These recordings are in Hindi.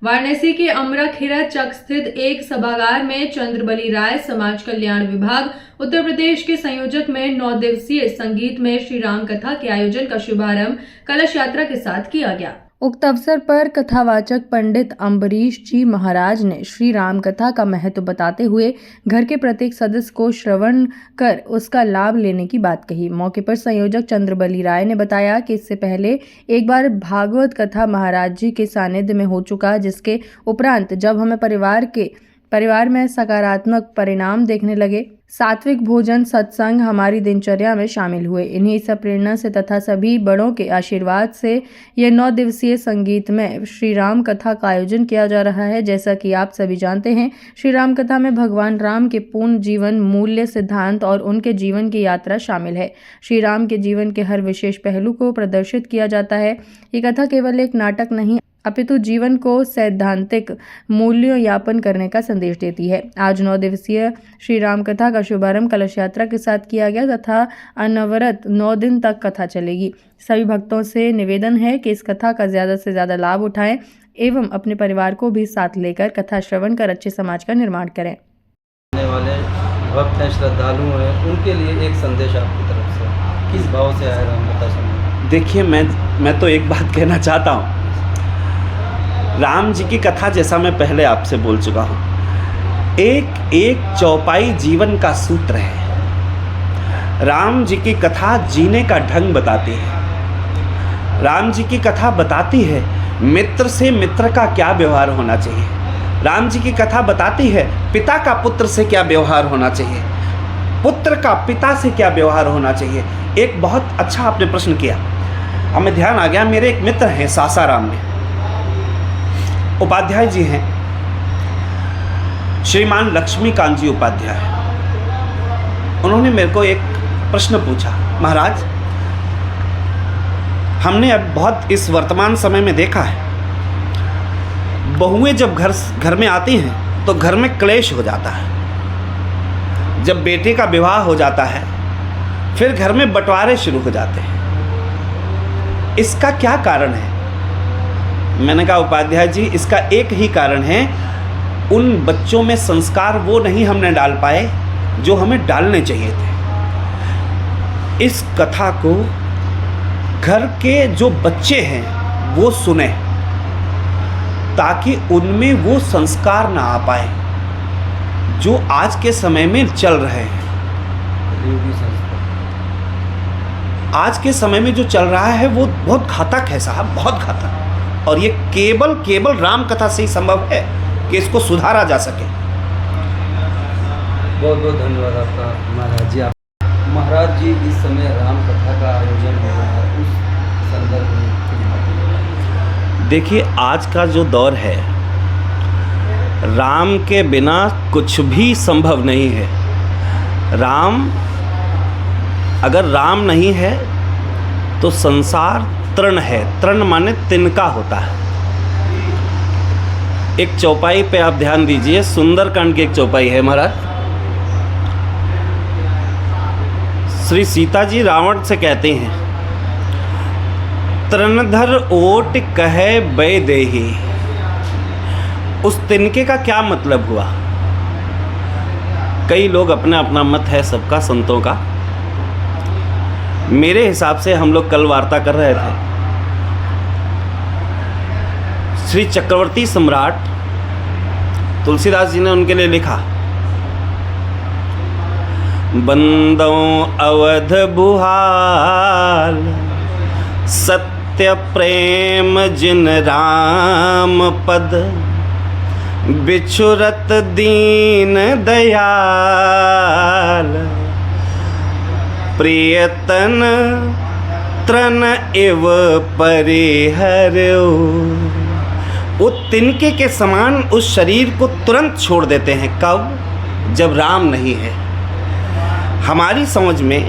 वाराणसी के अमराखेड़ा चक स्थित एक सभागार में चंद्रबली राय समाज कल्याण विभाग उत्तर प्रदेश के संयोजक में 9 दिवसीय संगीत में श्री राम कथा के आयोजन का शुभारंभ कलश यात्रा के साथ किया गया। उक्त अवसर पर कथावाचक पंडित अम्बरीश जी महाराज ने श्री राम कथा का महत्व बताते हुए घर के प्रत्येक सदस्य को श्रवण कर उसका लाभ लेने की बात कही। मौके पर संयोजक चंद्रबली राय ने बताया कि इससे पहले एक बार भागवत कथा महाराज जी के सानिध्य में हो चुका, जिसके उपरांत जब हमें परिवार में सकारात्मक परिणाम देखने लगे, सात्विक भोजन सत्संग हमारी दिनचर्या में शामिल हुए। इन्हीं सब प्रेरणा से तथा सभी बड़ों के आशीर्वाद से यह 9 दिवसीय संगीत में श्री राम कथा का आयोजन किया जा रहा है। जैसा कि आप सभी जानते हैं, श्री राम कथा में भगवान राम के पूर्ण जीवन मूल्य सिद्धांत और उनके जीवन की यात्रा शामिल है। श्री राम के जीवन के हर विशेष पहलू को प्रदर्शित किया जाता है। ये कथा केवल एक नाटक नहीं अपितु जीवन को सैद्धांतिक मूल्यों यापन करने का संदेश देती है। आज 9 दिवसीय श्री राम कथा का शुभारंभ कलश यात्रा के साथ किया गया तथा अनवरत 9 दिन तक कथा चलेगी। सभी भक्तों से निवेदन है कि इस कथा का ज़्यादा से ज़्यादा लाभ उठाएं एवं अपने परिवार को भी साथ लेकर कथा श्रवण कर अच्छे समाज का निर्माण करें। वाले भक्त हैं, श्रद्धालु हैं, उनके लिए एक संदेश आपकी तरफ से किस भाव से आया राम कथा सुनने? देखिए, मैं तो एक बात कहना चाहता हूँ। राम जी की कथा, जैसा मैं पहले आपसे बोल चुका हूँ, एक चौपाई जीवन का सूत्र है। राम जी की कथा जीने का ढंग बताती है। राम जी की कथा बताती है मित्र से मित्र का क्या व्यवहार होना चाहिए। राम जी की कथा बताती है पिता का पुत्र से क्या व्यवहार होना चाहिए, पुत्र का पिता से क्या व्यवहार होना चाहिए। एक बहुत अच्छा आपने प्रश्न किया, हमें ध्यान आ गया। मेरे एक मित्र हैं सासाराम में, उपाध्याय जी हैं, श्रीमान लक्ष्मीकांत जी उपाध्याय। उन्होंने मेरे को एक प्रश्न पूछा, महाराज हमने अब बहुत इस वर्तमान समय में देखा है, बहुएं जब घर में आती हैं तो घर में क्लेश हो जाता है। जब बेटे का विवाह हो जाता है फिर घर में बंटवारे शुरू हो जाते हैं। इसका क्या कारण है? मैंने कहा, उपाध्याय जी, इसका एक ही कारण है, उन बच्चों में संस्कार वो नहीं हमने डाल पाए जो हमें डालने चाहिए थे। इस कथा को घर के जो बच्चे हैं वो सुने ताकि उनमें वो संस्कार ना आ पाए जो आज के समय में चल रहे हैं। आज के समय में जो चल रहा है वो बहुत घातक है साहब, बहुत घातक। और ये केवल राम कथा से ही संभव है कि इसको सुधारा जा सके। बहुत बहुत धन्यवाद आपका महाराज जी। महाराज जी, इस समय राम कथा का आयोजन हो रहा है, उस संदर्भ में देखिए, आज का जो दौर है, राम के बिना कुछ भी संभव नहीं है। अगर राम नहीं है तो संसार तृण है। तृण माने तिनका होता है। एक चौपाई पे आप ध्यान दीजिए, सुंदरकांड की एक चौपाई है महाराज। श्री सीता जी रावण से कहते हैं, तृणधर ओट कहे बै देहि। उस तिनके का क्या मतलब हुआ? कई लोग अपना मत है सबका, संतों का। मेरे हिसाब से हम लोग कल वार्ता कर रहे थे, श्री चक्रवर्ती सम्राट तुलसीदास जी ने उनके लिए लिखा, बंदों अवध बुहाल सत्य प्रेम जिन राम पद, बिछुरत दीन दयाल, प्रियतन तृण इव परिहर्यो। वो तिनके के समान उस शरीर को तुरंत छोड़ देते हैं। कब? जब राम नहीं है। हमारी समझ में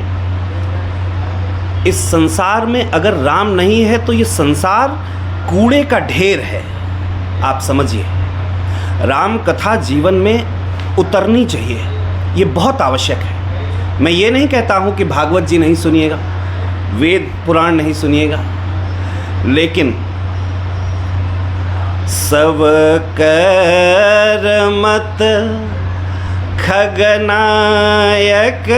इस संसार में अगर राम नहीं है तो ये संसार कूड़े का ढेर है। आप समझिए, राम कथा जीवन में उतरनी चाहिए, ये बहुत आवश्यक है। मैं ये नहीं कहता हूँ कि भागवत जी नहीं सुनिएगा, वेद पुराण नहीं सुनिएगा, लेकिन सब कर मत खगनायक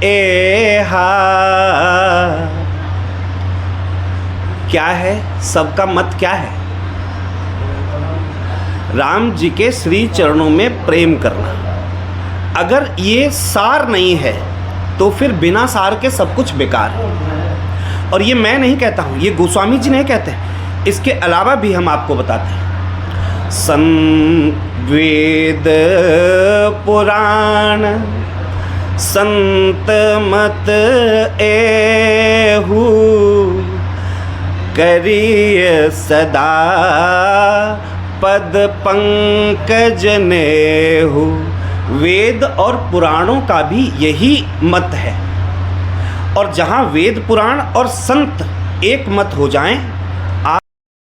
एहा। क्या है सबका मत, क्या है? राम जी के श्री चरणों में प्रेम करना। अगर ये सार नहीं है तो फिर बिना सार के सब कुछ बेकार है। और ये मैं नहीं कहता हूँ, ये गोस्वामी जी नहीं कहते हैं, इसके अलावा भी हम आपको बताते हैं। वेद पुराण संत मत एहू, करिय सदा पद पंकज नेहू। वेद और पुराणों का भी यही मत है, और जहाँ वेद पुराण और संत एक मत हो जाएं